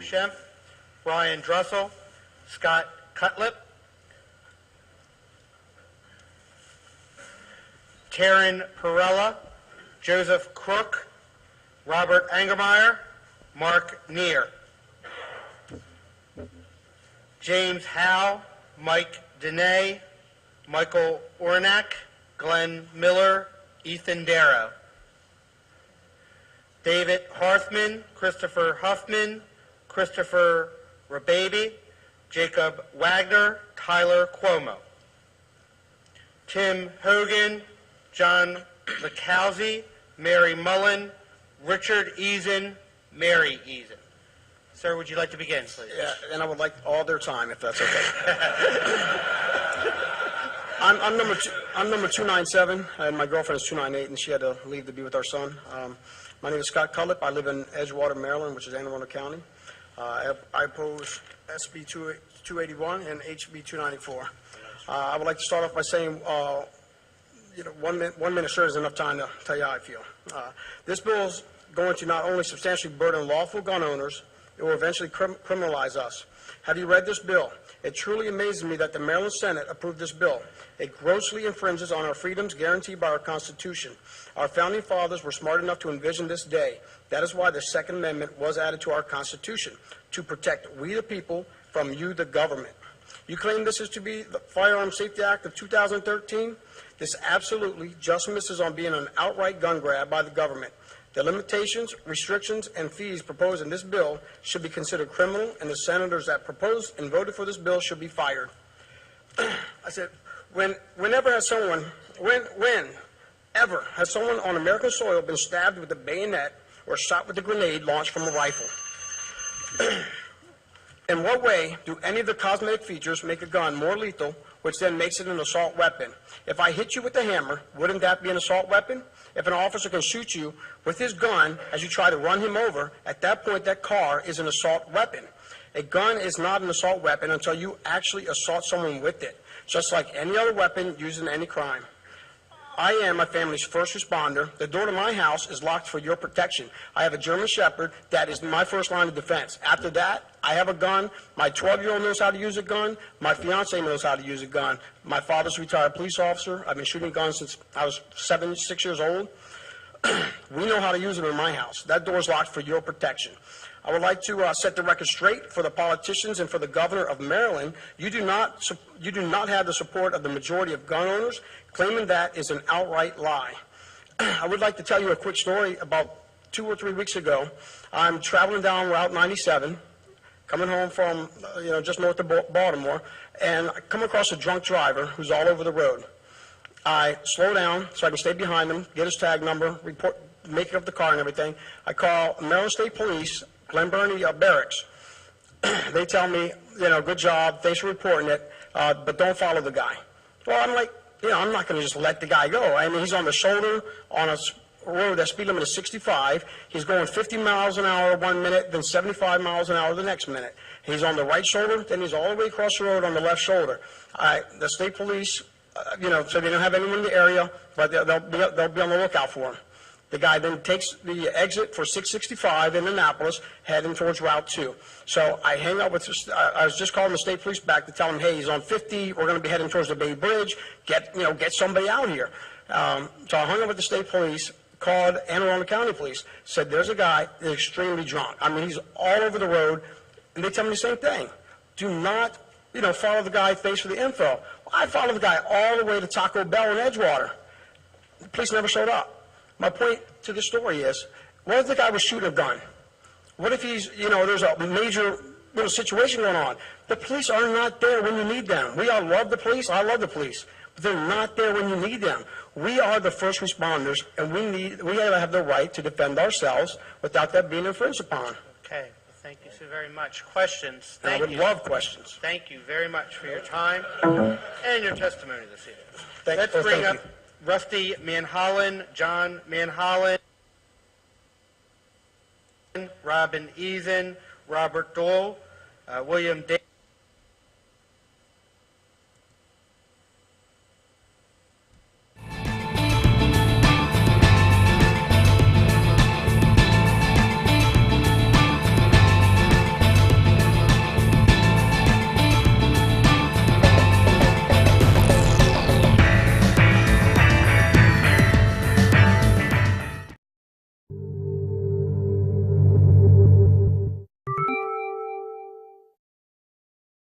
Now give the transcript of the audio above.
Shemp, Brian Drussel, Scott Cutlip, Taryn Perella, Joseph Crook, Robert Angermeyer, Mark Neer, James Howe, Mike Dene, Michael Ornak, Glenn Miller, Ethan Darrow, David Harthman, Christopher Huffman, Christopher Rababy, Jacob Wagner, Tyler Cuomo, Tim Hogan, John LeCowsey, Mary Mullen, Richard Eason, Mary Eason. Sir, would you like to begin, please? Yeah, and I would like all their time, if that's okay. I'm number 297, and my girlfriend is 298, and she had to leave to be with our son. My name is Scott Cullip. I live in Edgewater, Maryland, which is Anne Arundel County. I oppose SB 281 and HB 294. I would like to start off by saying, 1 minute sure is enough time to tell you how I feel. This bill is going to not only substantially burden lawful gun owners, it will eventually criminalize us. Have you read this bill? It truly amazes me that the Maryland Senate approved this bill. It grossly infringes on our freedoms guaranteed by our Constitution. Our founding fathers were smart enough to envision this day. That is why the Second Amendment was added to our Constitution, to protect we the people from you the government. You claim this is to be the Firearms Safety Act of 2013? This absolutely just misses on being an outright gun grab by the government. The limitations, restrictions, and fees proposed in this bill should be considered criminal, and the senators that proposed and voted for this bill should be fired. I said, whenever has someone on American soil been stabbed with a bayonet or shot with a grenade launched from a rifle? In what way do any of the cosmetic features make a gun more lethal, which then makes it an assault weapon? If I hit you with a hammer, wouldn't that be an assault weapon? If an officer can shoot you with his gun as you try to run him over, at that point that car is an assault weapon. A gun is not an assault weapon until you actually assault someone with it, just like any other weapon used in any crime. I am my family's first responder. The door to my house is locked for your protection. I have a German Shepherd. That is my first line of defense. After that, I have a gun. My 12-year-old knows how to use a gun. My fiance knows how to use a gun. My father's a retired police officer. I've been shooting guns since I was 6 years old. We know how to use them in my house. That door is locked for your protection. I would like to set the record straight for the politicians and for the governor of Maryland. You do not have the support of the majority of gun owners. Claiming that is an outright lie. I would like to tell you a quick story. About 2 or 3 weeks ago, I'm traveling down Route 97, coming home from just north of Baltimore, and I come across a drunk driver who's all over the road. I slow down so I can stay behind him, get his tag number, report, make it up the car and everything. I call Maryland State Police, Glen Burnie Barracks. They tell me, good job, thanks for reporting it, but don't follow the guy. Well, I'm like, I'm not going to just let the guy go. I mean, he's on the shoulder on a road that speed limit is 65. He's going 50 miles an hour 1 minute, then 75 miles an hour the next minute. He's on the right shoulder, then he's all the way across the road on the left shoulder. The state police, so they don't have anyone in the area, but they'll be on the lookout for him. The guy then takes the exit for 665 in Annapolis, heading towards Route 2. So I hang up with, I was just calling the state police back to tell him, hey, he's on 50, we're going to be heading towards the Bay Bridge, get somebody out here. So I hung up with the state police, called Anne Arundel County Police, said there's a guy that's extremely drunk. I mean, he's all over the road, and they tell me the same thing. Do not, follow the guy, thanks for the info. Well, I followed the guy all the way to Taco Bell in Edgewater. The police never showed up. My point to the story is, what if the guy was shooting a gun? What if he's, there's a major situation going on? The police are not there when you need them. We all love the police. I love the police. But they're not there when you need them. We are the first responders, and we have the right to defend ourselves without that being infringed upon. Okay. Thank you so very much. Questions? I would love questions. Thank you very much for your time and your testimony this evening. Let's bring up Rusty Manholland, John Manholland, Robin Eason, Robert Dole, William Davis.